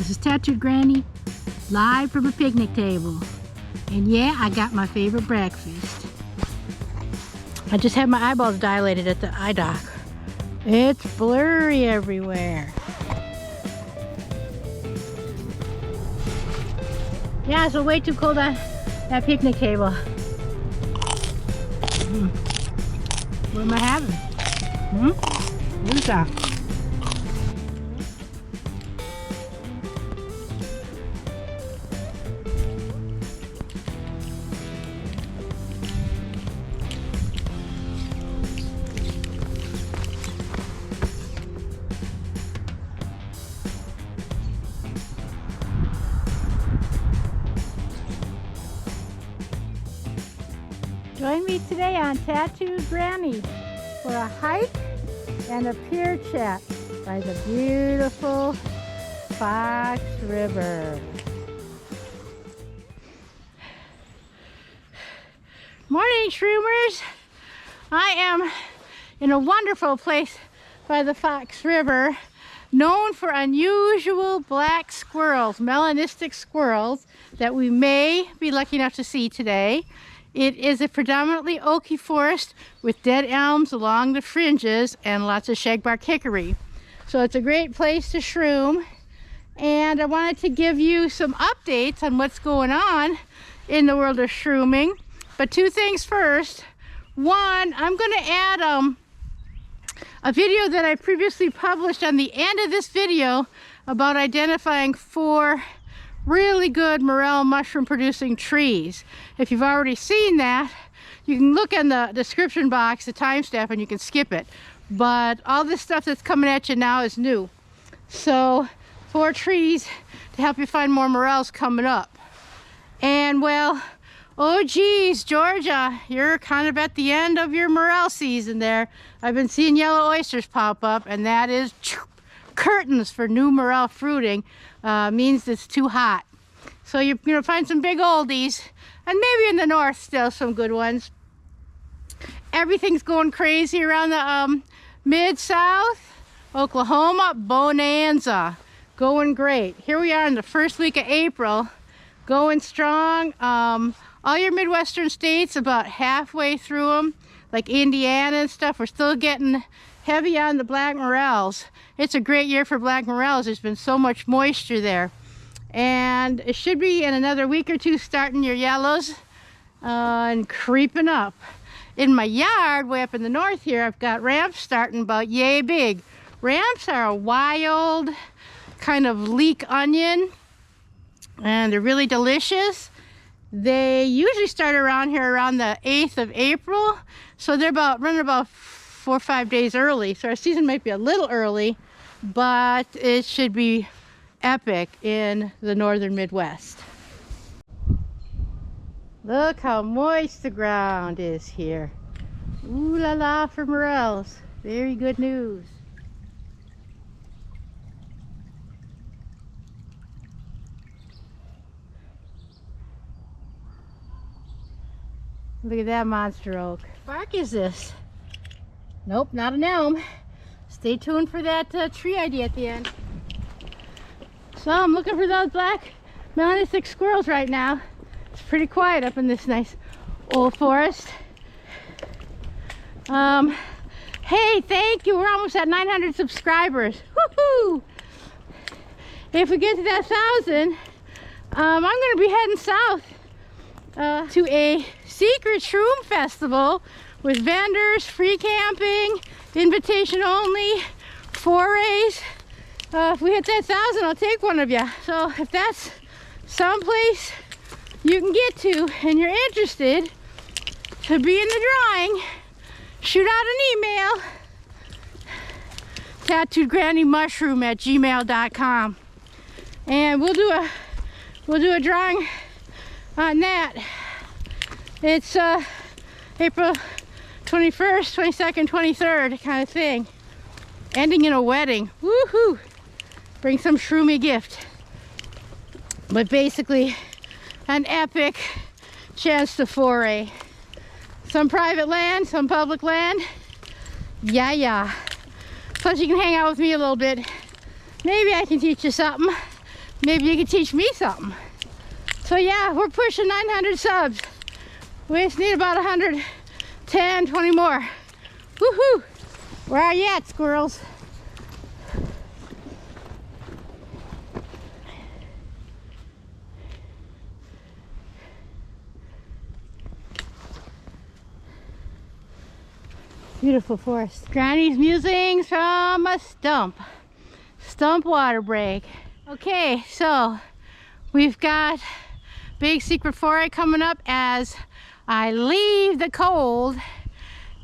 This is Tattooed Granny, live from a picnic table. And yeah, I got my favorite breakfast. I just had my eyeballs dilated at the eye doc. It's blurry everywhere. Yeah, it's way too cold on that picnic table. What am I having? What is that? Join me today on Tattooed Granny for a hike and a pier chat by the beautiful Fox River. Morning, Shroomers! I am in a wonderful place by the Fox River, known for unusual black squirrels, melanistic squirrels, that we may be lucky enough to see today. It is a predominantly oaky forest with dead elms along the fringes and lots of shagbark hickory. So it's a great place to shroom, and I wanted to give you some updates on what's going on in the world of shrooming. But two things first. One, I'm going to add a video that I previously published on the end of this video about identifying 4 really good morel mushroom producing trees. If you've already seen that, you can look in the description box, the timestamp, and you can skip it. But all this stuff that's coming at you now is new. So 4 trees to help you find more morels coming up. And well, oh geez, Georgia, you're kind of at the end of your morel season there. I've been seeing yellow oysters pop up, and that is curtains for new morel fruiting. Means it's too hot. So you're gonna find some big oldies, and maybe in the north still some good ones. Everything's going crazy around the mid-south. Oklahoma, bonanza, going great. Here we are in the first week of April, going strong. All your Midwestern states, about halfway through them, like Indiana and stuff, we're still getting heavy on the black morels. It's a great year for black morels. There's been so much moisture there. And it should be in another week or two starting your yellows and creeping up. In my yard, way up in the north here, I've got ramps starting about yay big. Ramps are a wild kind of leek onion, and they're really delicious. They usually start around here around the 8th of April, so they're running about 4 or 5 days early. So our season might be a little early, but it should be epic in the northern Midwest. Look how moist the ground is here. Ooh la la for morels. Very good news. Look at that monster oak. Bark is this? Nope, not an elm. Stay tuned for that tree ID at the end. So I'm looking for those black melanistic squirrels right now. It's pretty quiet up in this nice old forest. Hey, thank you. We're almost at 900 subscribers. Woohoo! If we get to that 1,000, I'm going to be heading south to a secret shroom festival with vendors, free camping, invitation only, forays. If we hit that 1,000, I'll take one of you. So if that's someplace you can get to and you're interested to be in the drawing, shoot out an email, tattooedgrannymushroom@gmail.com, and we'll do a drawing on that. It's April 21st, 22nd, 23rd kind of thing. Ending in a wedding. Woohoo! Bring some shroomy gift. But basically, an epic chance to foray. Some private land, some public land. Yeah. Plus you can hang out with me a little bit. Maybe I can teach you something. maybe you can teach me something. So yeah, we're pushing 900 subs. We just need about 110, 20 more. Woohoo! Where are you at, squirrels? Beautiful forest. Granny's musings from a stump water break. Okay, so we've got big secret foray coming up as I leave the cold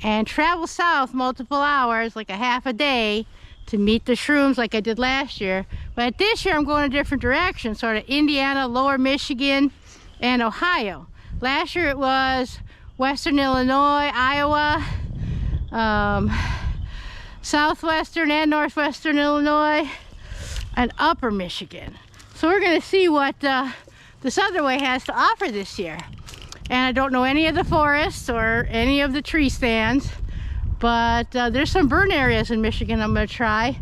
and travel south multiple hours, like a half a day, to meet the shrooms like I did last year. But this year I'm going a different direction, sort of Indiana, lower Michigan, and Ohio. Last year it was western Illinois, Iowa, southwestern and northwestern Illinois, and upper Michigan. So we're going to see what this other way has to offer this year. And I don't know any of the forests or any of the tree stands, but there's some burn areas in Michigan I'm going to try,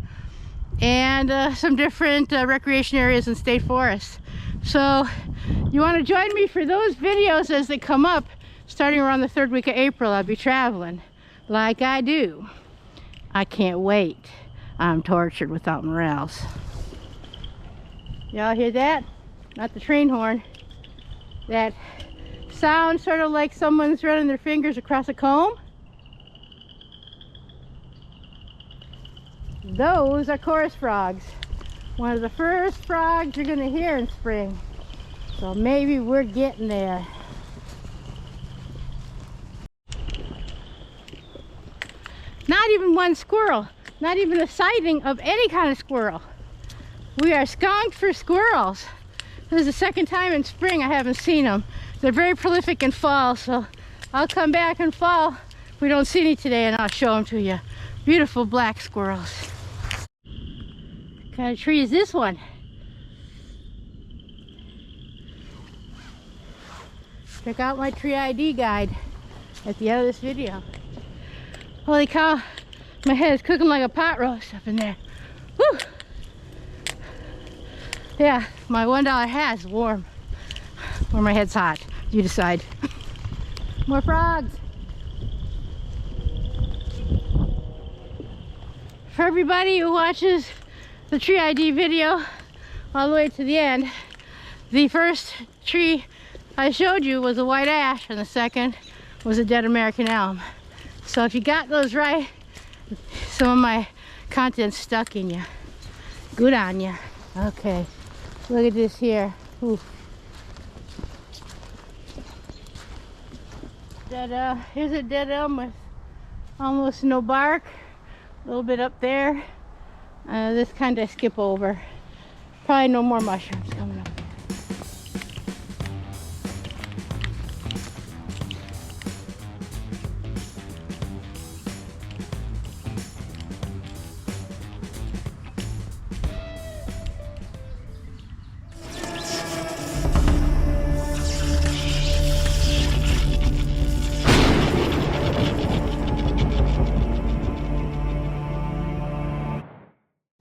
and some different recreation areas in state forests. So you want to join me for those videos as they come up starting around the 3rd week of April. I'll be traveling like I do. I can't wait. I'm tortured without Morels. Y'all hear that? Not the train horn. That sound sort of like someone's running their fingers across a comb. Those are chorus frogs. One of the first frogs you're going to hear in spring. So maybe we're getting there. Not even one squirrel. Not even a sighting of any kind of squirrel. We are skunked for squirrels. This is the second time in spring I haven't seen them. They're very prolific in fall, so I'll come back in fall if we don't see any today, and I'll show them to you. Beautiful black squirrels. What kind of tree is this one? Check out my tree ID guide at the end of this video. Holy cow, my head is cooking like a pot roast up in there. Woo! Yeah, my $1 hat is warm. Or my head's hot. You decide. More frogs. For everybody who watches the tree ID video all the way to the end, the first tree I showed you was a white ash, and the second was a dead American elm. So if you got those right, some of my content's stuck in you. Good on you. Okay, look at this here. Ooh. Here's a dead elm with almost no bark. A little bit up there. This kind of skip over. Probably no more mushrooms coming up.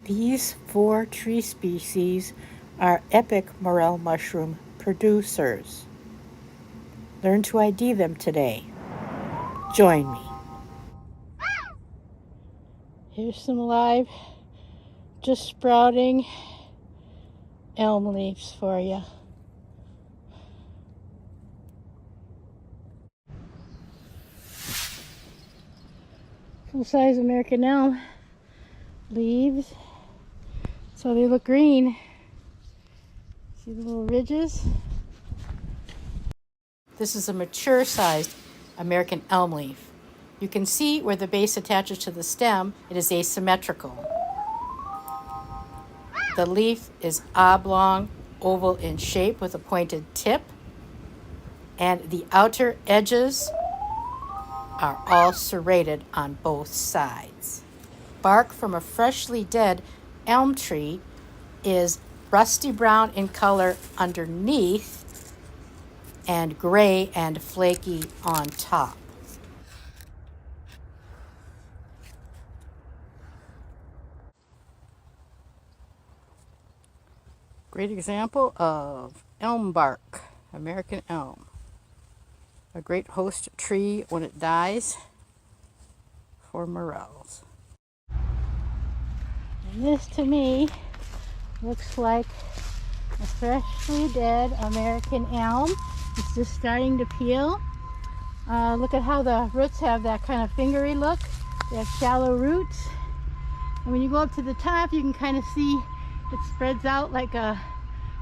These 4 tree species are epic morel mushroom producers. Learn to ID them today. Join me. Here's some live, just sprouting elm leaves for you. Full-size American elm leaves. So they look green. See the little ridges? This is a mature-sized American elm leaf. You can see where the base attaches to the stem. It is asymmetrical. The leaf is oblong, oval in shape with a pointed tip, and the outer edges are all serrated on both sides. Bark from a freshly dead elm tree is rusty brown in color underneath and gray and flaky on top. Great example of elm bark, American elm. A great host tree when it dies for morels. And this to me looks like a freshly dead American elm. It's just starting to peel. Look at how the roots have that kind of fingery look. They have shallow roots. And when you go up to the top, you can kind of see it spreads out like a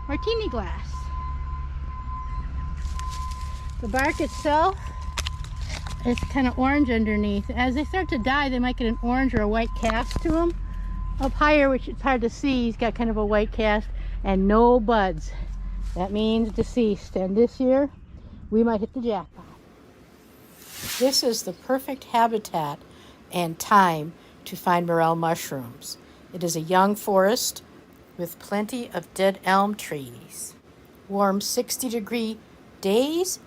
martini glass. The bark itself is kind of orange underneath. As they start to die, they might get an orange or a white cast to them. Up higher, which it's hard to see, he's got kind of a white cast and no buds. That means deceased. And this year, we might hit the jackpot. This is the perfect habitat and time to find morel mushrooms. It is a young forest with plenty of dead elm trees. Warm 60-degree days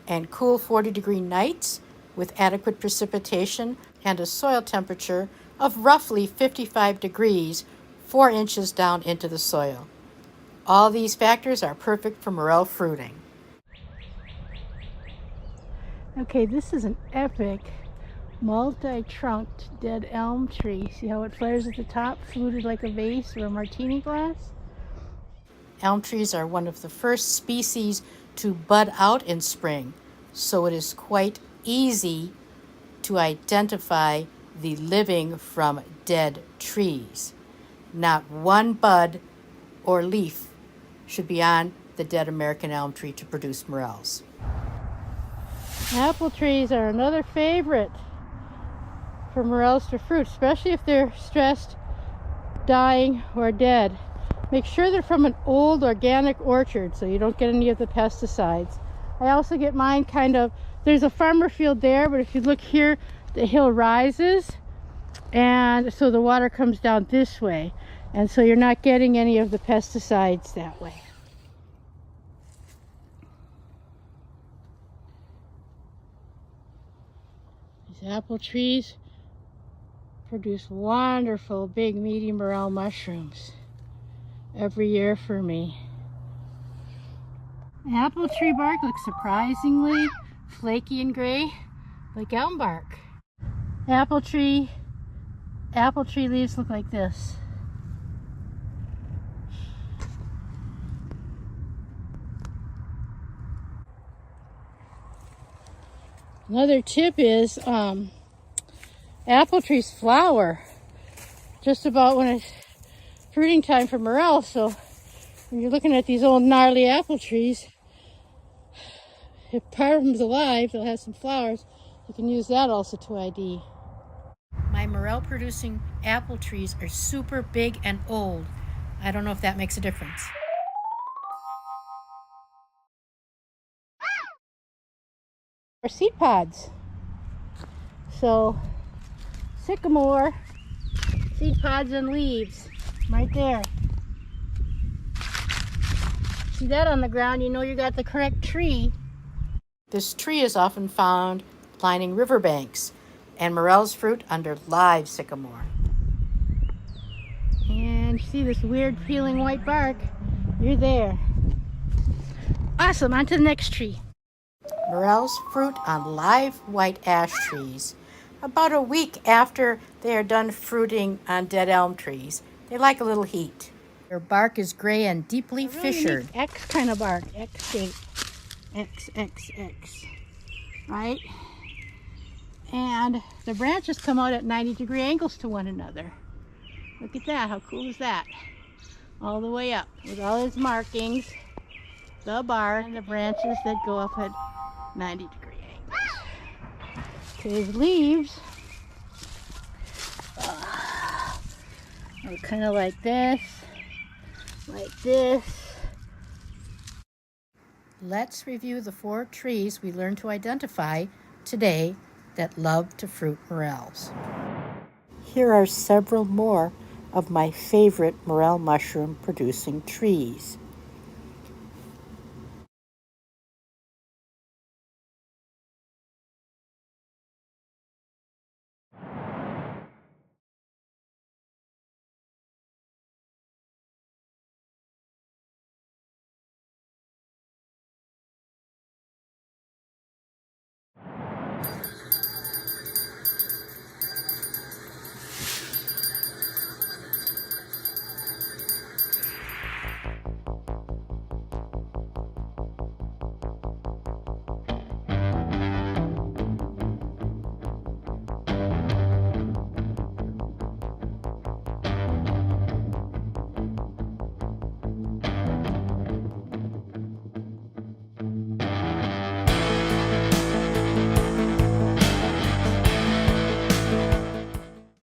and cool 40-degree nights with adequate precipitation and a soil temperature of roughly 55 degrees, 4 inches down into the soil. All these factors are perfect for morel fruiting. Okay, this is an epic multi-trunked dead elm tree. See how it flares at the top, fluted like a vase or a martini glass? Elm trees are one of the first species to bud out in spring, so it is quite easy to identify the living from dead trees. Not one bud or leaf should be on the dead American elm tree to produce morels. Apple trees are another favorite for morels to fruit, especially if they're stressed, dying, or dead. Make sure they're from an old organic orchard so you don't get any of the pesticides. I also get mine there's a farmer field there, but if you look here, the hill rises, and so the water comes down this way, and so you're not getting any of the pesticides that way. These apple trees produce wonderful big meaty morel mushrooms every year for me. Apple tree bark looks surprisingly flaky and gray, like elm bark. Apple tree leaves look like this. Another tip is apple trees flower just about when it's fruiting time for morel. So when you're looking at these old gnarly apple trees, if part of them's alive, they'll have some flowers. You can use that also to ID. My morel producing apple trees are super big and old. I don't know if that makes a difference. Or seed pods. So sycamore, seed pods and leaves, right there. See that on the ground, you know you got the correct tree. This tree is often found lining riverbanks, and morels fruit under live sycamore. And you see this weird peeling white bark, you're there. Awesome, on to the next tree. Morels fruit on live white ash trees about a week after they are done fruiting on dead elm trees. They like a little heat. Their bark is gray and deeply fissured. X kind of bark, X shape. X, X, X. Right? And the branches come out at 90-degree angles to one another. Look at that, how cool is that? All the way up with all its markings, the bark and the branches that go up at 90-degree angles. His leaves are kind of like this, like this. Let's review the 4 trees we learned to identify today that love to fruit morels. Here are several more of my favorite morel mushroom producing trees.